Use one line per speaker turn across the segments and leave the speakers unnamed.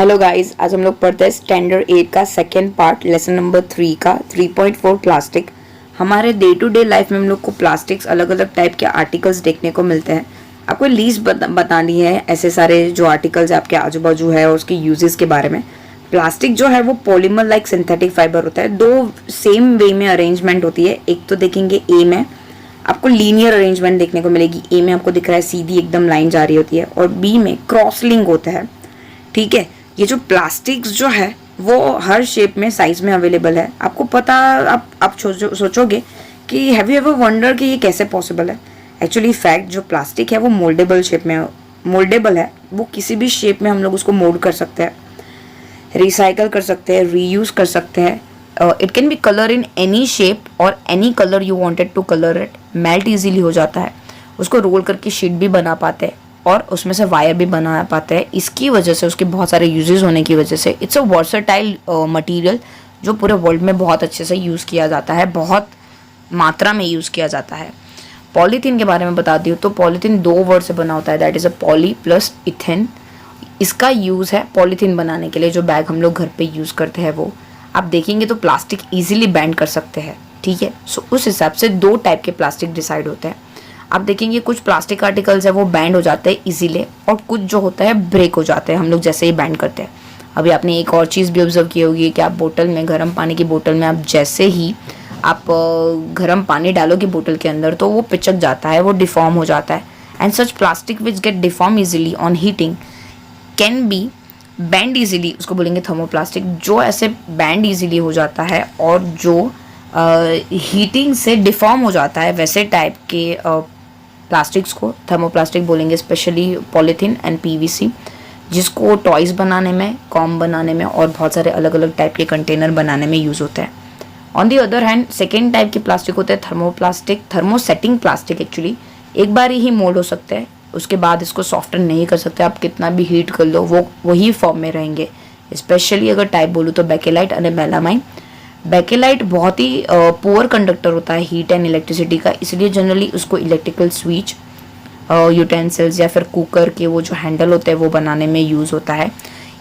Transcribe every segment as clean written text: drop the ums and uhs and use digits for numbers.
Hello guys, आज हम लोग पढ़ते हैं स्टैंडर्ड 8 का सेकेंड पार्ट लेसन नंबर 3 का 3.4 प्लास्टिक। हमारे डे टू डे लाइफ में हम लोग को प्लास्टिक्स अलग अलग टाइप के आर्टिकल्स देखने को मिलते हैं। आपको लिस्ट बतानी है ऐसे सारे जो आर्टिकल्स आपके आजू बाजू है और उसके यूजेस के बारे में। प्लास्टिक जो है वो पॉलीमर लाइक सिंथेटिक फाइबर होता है। दो सेम वे में अरेंजमेंट होती है। एक तो देखेंगे ए में आपको लीनियर अरेंजमेंट देखने को मिलेगी। ए में आपको दिख रहा है सीधी एकदम लाइन जा रही होती है और बी में क्रॉस लिंक होता है। ठीक है, ये जो प्लास्टिक्स जो है वो हर शेप में साइज में अवेलेबल है। आपको पता आप सोचोगे कि हैव यू एवर वंडर कि ये कैसे पॉसिबल है। एक्चुअली फैक्ट जो प्लास्टिक है वो मोल्डेबल शेप में मोल्डेबल है। वो किसी भी शेप में हम लोग उसको मोल्ड कर सकते हैं, रिसाइकल कर सकते हैं, रीयूज कर सकते हैं। It can be colour in any shape और any colour you wanted to colour it. Melt easily हो जाता है, उसको रोल करके शीट भी बना पाते हैं और उसमें से वायर भी बना पाते हैं। इसकी वजह से, उसके बहुत सारे यूजेस होने की वजह से इट्स अ वर्सेटाइल मटेरियल जो पूरे वर्ल्ड में बहुत अच्छे से यूज़ किया जाता है, बहुत मात्रा में यूज़ किया जाता है। पॉलीथीन के बारे में बता दी तो पॉलीथीन दो वर्ड से बना होता है, that is a poly plus ethane. इसका यूज़ है पॉलीथीन बनाने के लिए। जो बैग हम लोग घर पे यूज़ करते हैं वो आप देखेंगे तो प्लास्टिक ईजिली बैंड कर सकते हैं। ठीक है, सो उस हिसाब से दो टाइप के प्लास्टिक डिसाइड होते हैं। आप देखेंगे कुछ प्लास्टिक आर्टिकल्स है वो बैंड हो जाते हैं इजीली और कुछ जो होता है ब्रेक हो जाते हैं हम लोग जैसे ही बैंड करते हैं। अभी आपने एक और चीज़ भी ऑब्जर्व की होगी कि आप बोतल में, गर्म पानी की बोतल में आप जैसे ही आप गर्म पानी डालोगे बोतल के अंदर तो वो पिचक जाता है, वो डिफॉर्म हो जाता है। And such plastic which get deform easily on heating can be bend easily, उसको बोलेंगे थर्मोप्लास्टिक। जो ऐसे बैंड इजीली हो जाता है और जो हीटिंग से डिफॉर्म हो जाता है वैसे टाइप के प्लास्टिक्स को थर्मोप्लास्टिक बोलेंगे। स्पेशली पॉलीथीन एंड पीवीसी, जिसको टॉयज़ बनाने में, कॉम बनाने में और बहुत सारे अलग अलग टाइप के कंटेनर बनाने में यूज़ होते हैं। On the other hand second type के प्लास्टिक होते हैं थर्मोप्लास्टिक, थर्मोसेटिंग प्लास्टिक। एक्चुअली एक बार ही मोल्ड हो सकते हैं, उसके बाद इसको सॉफ्टन नहीं कर सकते। आप कितना भी हीट कर लो वो वही फॉर्म में रहेंगे। स्पेशली अगर टाइप बोलूँ तो बेकेलाइट और मेलामाइन। बेकेलाइट बहुत ही पुअर कंडक्टर होता है हीट एंड इलेक्ट्रिसिटी का, इसलिए जनरली उसको इलेक्ट्रिकल स्विच, यूटेंसिल्स या फिर कुकर के वो जो हैंडल होते हैं वो बनाने में यूज़ होता है।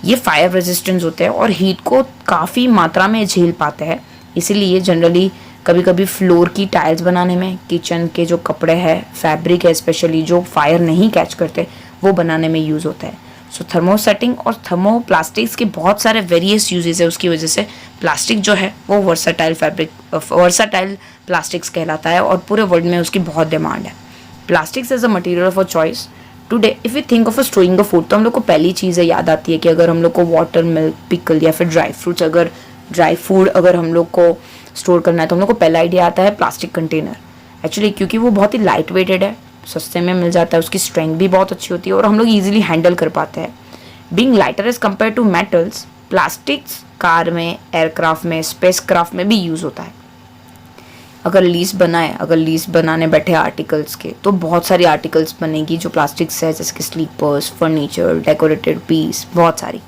ये फायर रेजिस्टेंस होते हैं और हीट को काफ़ी मात्रा में झेल पाते हैं, इसीलिए जनरली कभी कभी फ्लोर की टाइल्स बनाने में, किचन के जो कपड़े हैं, फैब्रिक है स्पेशली जो फायर नहीं कैच करते, वो बनाने में यूज़ होता है। सो थर्मोसेटिंग और थर्मोप्लास्टिक्स के बहुत सारे वेरियस यूजेस है। उसकी वजह से प्लास्टिक जो है वो वर्साटाइल प्लास्टिक्स कहलाता है और पूरे वर्ल्ड में उसकी बहुत डिमांड है। Plastics as a material of a choice today. If you think of storing a food तो हम लोग को पहली चीज़ याद आती है कि अगर हम लोग को वाटर, मिल्क, पिकल या फिर ड्राई फूड अगर हम लोग को स्टोर करना है तो हम लोग को पहला आइडिया आता है प्लास्टिक कंटेनर। एक्चुअली क्योंकि वो बहुत ही लाइट वेटेड है, सस्ते में मिल जाता है, उसकी स्ट्रेंथ भी बहुत अच्छी होती है और हम लोग इजीली हैंडल कर पाते हैं। Being lighter as compare to metals, plastics car में, एयरक्राफ्ट में, स्पेस क्राफ्ट में भी यूज़ होता है। अगर लीस्ट बनाने बैठे आर्टिकल्स के तो बहुत सारी आर्टिकल्स बनेगी जो प्लास्टिक से है, जैसे कि स्लीपर्स, फर्नीचर, डेकोरेटेड पीस, बहुत सारी।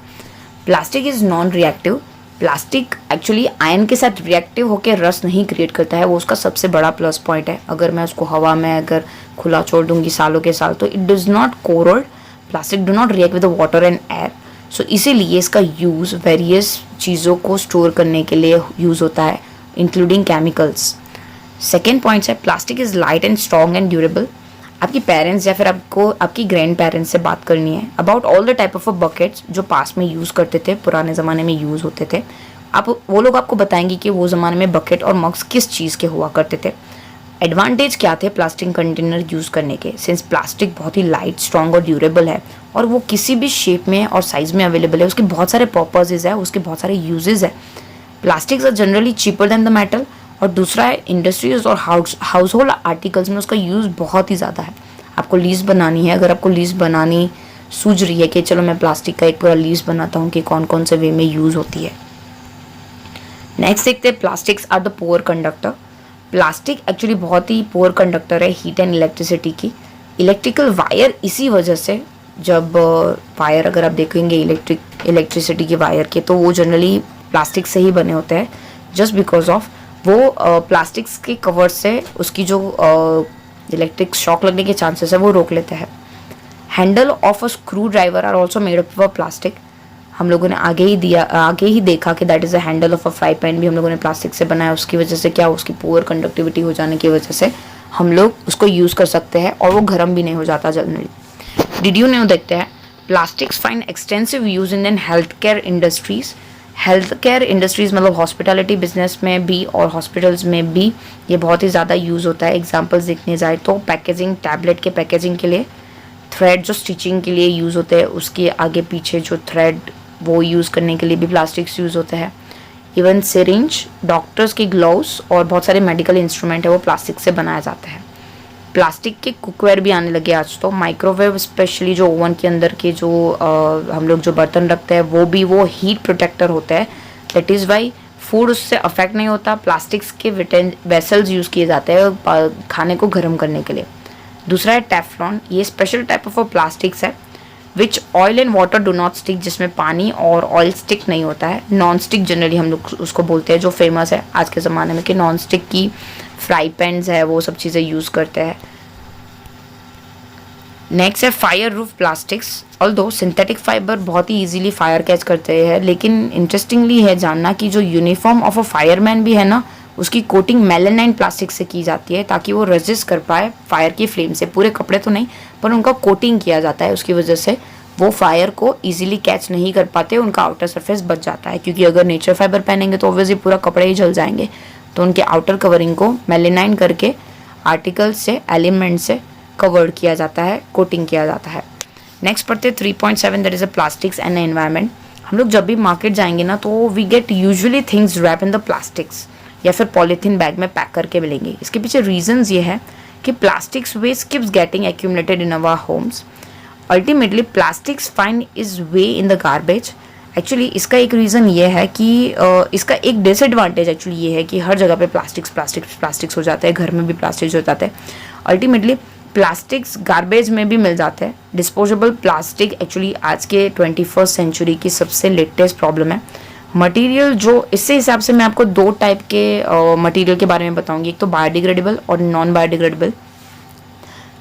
Plastic is non reactive. Plastic actually ion के साथ रिएक्टिव होकर रस नहीं क्रिएट करता है, वो उसका सबसे बड़ा प्लस पॉइंट है। अगर मैं उसको हवा में अगर खुला छोड़ दूंगी सालों के साल तो it does not corrode. Plastic do not react with the water and air. So इसीलिए इसका यूज़ वेरियस चीज़ों को स्टोर करने के लिए यूज़ होता है, इंक्लूडिंग केमिकल्स। सेकेंड पॉइंट है plastic is light and strong and durable. आपकी पेरेंट्स या फिर आपको आपकी ग्रैंड पेरेंट्स से बात करनी है about all the type of buckets जो पास में यूज़ करते थे, पुराने ज़माने में यूज़ होते थे। वो लोग आपको बताएंगे कि वो ज़माने में बकेट और मग्स किस चीज़ के हुआ करते थे, एडवांटेज क्या थे प्लास्टिक कंटेनर यूज़ करने के। सिंस प्लास्टिक बहुत ही लाइट, स्ट्रॉन्ग और ड्यूरेबल है और वो किसी भी शेप में और साइज़ में अवेलेबल है, उसके बहुत सारे पर्पजेज़ है, उसके बहुत सारे यूजेज़ है। Plastics are generally cheaper than the metal. और दूसरा है इंडस्ट्रीज और हाउस होल्ड आर्टिकल्स में उसका यूज़ बहुत ही ज़्यादा है। आपको लीस्ट बनानी है, अगर आपको लीस्ट बनानी सूझ रही है कि चलो मैं प्लास्टिक का एक पूरा लीस्ट बनाता हूँ कि कौन कौन से वे में यूज़ होती है। नेक्स्ट देखते हैं plastics are the poor conductor. Plastic actually बहुत ही पुअर कंडक्टर है हीट एंड इलेक्ट्रिसिटी की। इलेक्ट्रिकल वायर इसी वजह से, जब वायर अगर आप देखेंगे इलेक्ट्रिसिटी के वायर के तो वो जनरली प्लास्टिक से ही बने होते हैं, जस्ट बिकॉज ऑफ वो प्लास्टिक्स के कवर से उसकी जो इलेक्ट्रिक शॉक लगने के चांसेस है वो रोक लेते हैं। Handle of a screwdriver are also made up of plastic. हम लोगों ने आगे ही देखा कि that is a handle of a fry pan भी हम लोगों ने प्लास्टिक से बनाया। उसकी वजह से क्या, उसकी पुअर कंडक्टिविटी हो जाने की वजह से हम लोग उसको यूज़ कर सकते हैं और वो गर्म भी नहीं हो जाता जल्दी। डिड यू नो, देखते हैं, plastics find extensive use in health care industries. Health care industries मतलब हॉस्पिटैलिटी बिजनेस में भी और हॉस्पिटल्स में भी ये बहुत ही ज़्यादा यूज़ होता है। एग्जांपल्स देखने जाए तो पैकेजिंग, टैबलेट के पैकेजिंग के लिए, थ्रेड जो स्टिचिंग के लिए यूज़ होते हैं उसके आगे पीछे जो थ्रेड वो यूज़ करने के लिए भी प्लास्टिक्स यूज़ होते हैं। इवन सिरिंज, डॉक्टर्स के ग्लव्स और बहुत सारे मेडिकल इंस्ट्रूमेंट है वो प्लास्टिक से बनाया जाता है। प्लास्टिक के कुकवेयर भी आने लगे आज तो। माइक्रोवेव स्पेशली जो ओवन के अंदर के जो हम लोग जो बर्तन रखते हैं वो भी वो हीट प्रोटेक्टर होता है। दैट इज़ वाई फूड उससे अफेक्ट नहीं होता। प्लास्टिक्स के वेसल्स यूज़ किए जाते हैं खाने को गर्म करने के लिए। दूसरा है टेफ्लॉन। ये स्पेशल टाइप ऑफ प्लास्टिक्स है विच oil and water do not stick, जिसमें पानी और ऑयल स्टिक नहीं होता है। नॉन स्टिक जनरली हम लोग उसको बोलते हैं, जो फेमस है आज के ज़माने में कि नॉन स्टिक की फ्राई पैन्स है वो सब चीज़ें यूज़ करते हैं। नेक्स्ट है fire roof plastics. Although synthetic fibre बहुत ही इजीली फायर कैच करते हैं, लेकिन इंटरेस्टिंगली है जानना कि जो यूनिफॉर्म ऑफ अ फायरमैन भी है ना, उसकी कोटिंग मेलानाइन प्लास्टिक से की जाती है ताकि वो रेजिस्ट कर पाए फायर की फ्लेम से। पूरे कपड़े तो नहीं पर उनका कोटिंग किया जाता है, उसकी वजह से वो फायर को इजीली कैच नहीं कर पाते, उनका आउटर सरफेस बच जाता है। क्योंकि अगर नेचर फाइबर पहनेंगे तो ऑब्वियसली पूरा कपड़े ही जल जाएंगे, तो उनके आउटर कवरिंग को मेलानाइन करके आर्टिकल्स से, एलिमेंट से कवर्ड किया जाता है, कोटिंग किया जाता है। नेक्स्ट पढ़ते 3.7 that is a plastics and environment. हम लोग जब भी मार्केट जाएंगे ना तो we get usually things wrap in the plastics या फिर पॉलीथीन बैग में पैक करके मिलेंगे। इसके पीछे रीजंस ये है कि plastics waste keeps getting accumulated in our homes. Ultimately plastics find is way in the garbage. Actually इसका एक रीज़न ये है कि इसका एक डिसएडवांटेज एक्चुअली ये है कि हर जगह पे प्लास्टिक्स हो जाते हैं, घर में भी प्लास्टिक्स हो जाते हैं। अल्टीमेटली प्लास्टिक्स गार्बेज में भी मिल जाते हैं। डिस्पोजेबल प्लास्टिक एक्चुअली आज के 21st सेंचुरी की सबसे लेटेस्ट प्रॉब्लम है। मटेरियल जो इससे हिसाब से मैं आपको दो टाइप के मटेरियल के बारे में बताऊंगी, एक तो बायोडिग्रेडेबल और नॉन बायोडिग्रेडेबल।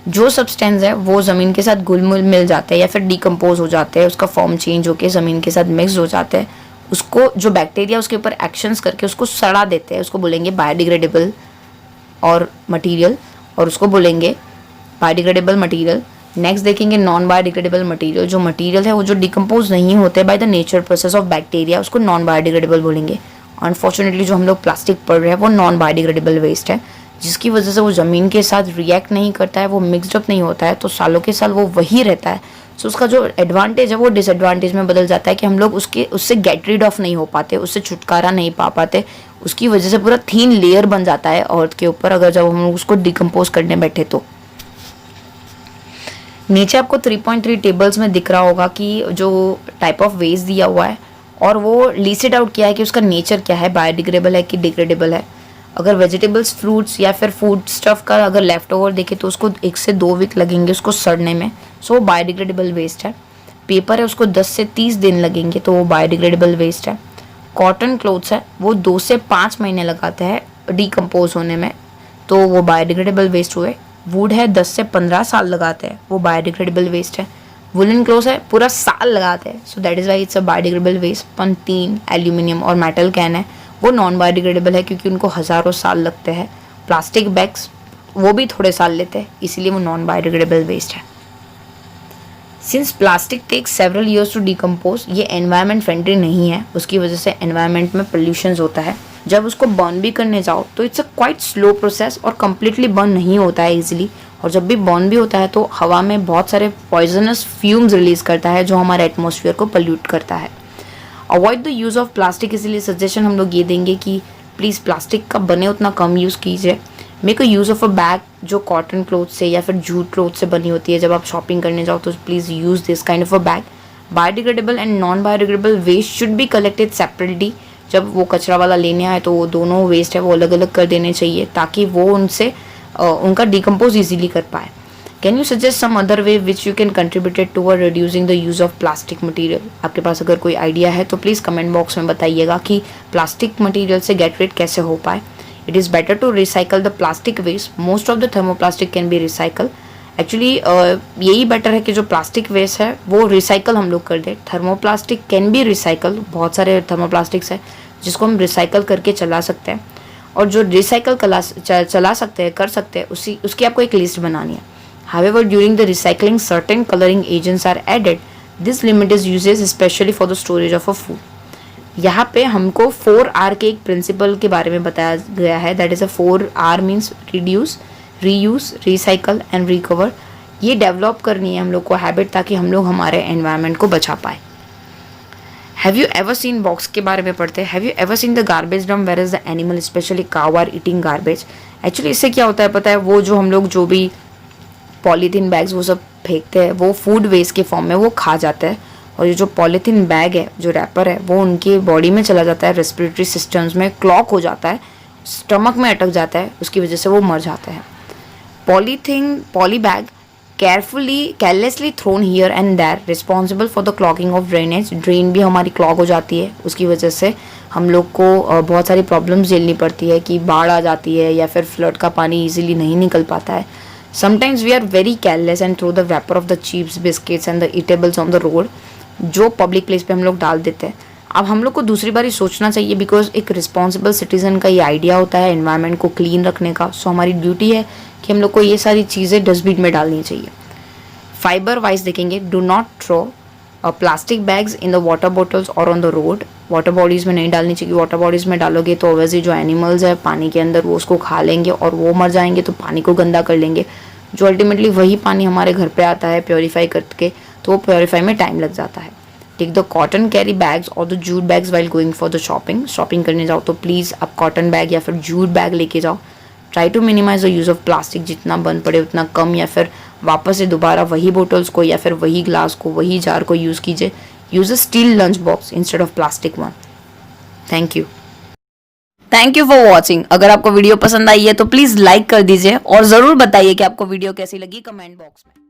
जो सब्सटेंस है वो ज़मीन के साथ घुल मिल जाते हैं या फिर डिकम्पोज हो जाते हैं, उसका फॉर्म चेंज होकर ज़मीन के साथ मिक्स हो जाते हैं। उसको जो बैक्टीरिया उसके ऊपर एक्शंस करके उसको सड़ा देते हैं, उसको बोलेंगे बायोडिग्रेडेबल और मटेरियल, और उसको बोलेंगे बायोडिग्रेडेबल मटेरियल। नेक्स्ट देखेंगे नॉन बायोडिग्रेडेबल मटेरियल। जो मटेरियल है वो जो डिकम्पोज नहीं होते by the nature process of bacteria, उसको नॉन बायोडिग्रेडेबल बोलेंगे। अनफॉर्चुनेटली जो हम लोग प्लास्टिक पढ़ रहे हैं वो नॉन बायोडिग्रेडेबल वेस्ट है, जिसकी वजह से वो ज़मीन के साथ रिएक्ट नहीं करता है, वो मिक्सड अप नहीं होता है, तो सालों के साल वो वही रहता है। सो उसका जो एडवांटेज है वो डिसएडवांटेज में बदल जाता है कि हम लोग उससे गेट रीड ऑफ नहीं हो पाते, उससे छुटकारा नहीं पा पाते। उसकी वजह से पूरा थीन लेयर बन जाता है अर्थ के ऊपर अगर जब हम उसको डिकम्पोज करने बैठे तो। नीचे आपको 3.3 टेबल्स में दिख रहा होगा कि जो टाइप ऑफ वेस्ट दिया हुआ है और वो लिस्टेड आउट किया है कि उसका नेचर क्या है, बायोडिग्रेडेबल है कि डिग्रेडेबल है। अगर वेजिटेबल्स, फ्रूट्स या फिर फूड स्टफ का अगर लेफ्ट ओवर देखे तो उसको 1 से 2 वीक लगेंगे उसको सड़ने में, सो वो बायोडिग्रेडेबल वेस्ट है। पेपर है उसको 10 से 30 दिन लगेंगे तो वो बायोडिग्रेडेबल वेस्ट है। कॉटन क्लोथ्स है वो 2 से 5 महीने लगाते हैं डिकम्पोज होने में, तो वो बायोडिग्रेडेबल वेस्ट हुए। वुड है 10 से 15 साल लगाते हैं, वो बायोडिग्रेडेबल वेस्ट है। वुलन क्लोथ्स है पूरा साल लगाते हैं, so that is why it's a biodegradable waste. पंटीन, एल्यूमिनियम और मेटल कैन है वो नॉन बायोडिग्रेडेबल है क्योंकि उनको हज़ारों साल लगते हैं। प्लास्टिक बैग्स वो भी थोड़े साल लेते हैं, इसीलिए वो नॉन बायोडिग्रेडेबल वेस्ट है। Since plastic takes several years to decompose, ये एनवायरनमेंट फ्रेंडली नहीं है, उसकी वजह से एनवायरनमेंट में पोल्यूशन होता है। जब उसको बर्न भी करने जाओ तो it's a quite slow process और कम्प्लीटली बर्न नहीं होता है इजीली, और जब भी बर्न भी होता है तो हवा में बहुत सारे पॉइजनस फ्यूम्स रिलीज करता है जो हमारे एटमॉस्फेयर को पोल्यूट करता है। Avoid the use of plastic, इसीलिए सजेशन हम लोग ये देंगे कि प्लीज़ प्लास्टिक का बने उतना कम यूज़ कीजिए। Make a use of a bag जो कॉटन क्लोथ से या फिर जूट क्लोथ से बनी होती है। जब आप शॉपिंग करने जाओ तो please use this kind of a bag. Biodegradable and non biodegradable waste should be collected separately. जब वो कचरा वाला लेने आए तो वो दोनों वेस्ट है वो अलग अलग कर देने चाहिए ताकि वो उनसे उनका डिकम्पोज ईजिली कर पाए। Can you suggest some other way which you can contributed toward reducing the use of plastic material? आपके पास अगर कोई आइडिया है तो प्लीज़ कमेंट बॉक्स में बताइएगा कि प्लास्टिक मटेरियल से गेट रिड कैसे हो पाए। It is better to recycle the plastic waste. Most of the thermoplastic can be recycled. Actually यही बेटर है कि जो प्लास्टिक वेस्ट है वो रिसाइकल हम लोग कर दें। थर्मोप्लास्टिक कैन बी रिसाइकल, बहुत सारे थर्मोप्लास्टिक्स है जिसको हम रिसाइकल करके चला सकते हैं, और जो रिसाइकल चला सकते हैं, कर सकते हैं, उसकी आपको एक लिस्ट बनानी है। However during the recycling certain colouring agents are added, this limit is uses specially for the storage of a food. यहाँ पे हमको 4R के एक प्रिंसिपल के बारे में बताया गया है, that is a 4R means reduce, reuse, recycle and recover. ये डेवलप करनी है हम लोग को हैबिट, ताकि हम लोग हमारे एनवायरनमेंट को बचा पाए। Have you ever seen, box के बारे में पढ़ते हैं, have you ever seen the garbage dump where is the animal specially cow are eating garbage. Actually इससे क्या होता है पता है, वो जो हम लोग जो भी पॉलीथीन बैग्स वो सब फेंकते हैं वो फूड वेस्ट के फॉर्म में वो खा जाता है, और ये जो पॉलीथीन बैग है, जो रैपर है, वो उनकी बॉडी में चला जाता है, रेस्पिरेटरी सिस्टम्स में क्लॉक हो जाता है, स्टमक में अटक जाता है, उसकी वजह से वो मर जाता है। Poly bag carelessly thrown here and there responsible for the clogging of drainage. Drain भी हमारी क्लॉग हो जाती है, उसकी वजह से हम लोग को बहुत सारी प्रॉब्लम्स झेलनी पड़ती है कि बाढ़ आ जाती है या फिर फ्लड का पानी ईजिली नहीं निकल पाता है। Sometimes we are very careless and throw the wrapper of the chips, biscuits and the eatables on the road, जो पब्लिक प्लेस पे हम लोग डाल देते हैं। अब हम लोग को दूसरी बारी सोचना चाहिए, बिकॉज एक रिस्पॉन्सिबल सिटीजन का ये आइडिया होता है एनवायरनमेंट को क्लीन रखने का। सो हमारी ड्यूटी है कि हम लोग को ये सारी चीज़ें डस्टबिन में डालनी चाहिए। फाइबर वाइज देखेंगे, do not throw plastic bags in the water bottles और on the road. Water bodies में नहीं डालनी चाहिए, वाटर बॉडीज़ में डालोगे तो ऑब्वियसली जो एनिमल्स है पानी के अंदर वो उसको खा लेंगे और वो मर जाएंगे, तो पानी को गंदा कर लेंगे, जो अल्टीमेटली वही पानी हमारे घर पे आता है प्योरीफाई करके, तो वो प्योरीफाई में टाइम लग जाता है। Take the cotton carry bags और the jute bags while going for the shopping करने जाओ तो प्लीज़ आप कॉटन बैग या फिर जूट बैग लेके जाओ। Try to minimize the use of plastic, जितना बन पड़े उतना कम, या फिर वापस से दोबारा वही बोटल्स को या फिर वही ग्लास को, वही जार को यूज़ कीजिए। Use a steel lunch box instead of plastic one. Thank you for watching. अगर आपको वीडियो पसंद आई है तो प्लीज़ लाइक कर दीजिए और ज़रूर बताइए कि आपको वीडियो कैसी लगी कमेंट बॉक्स में।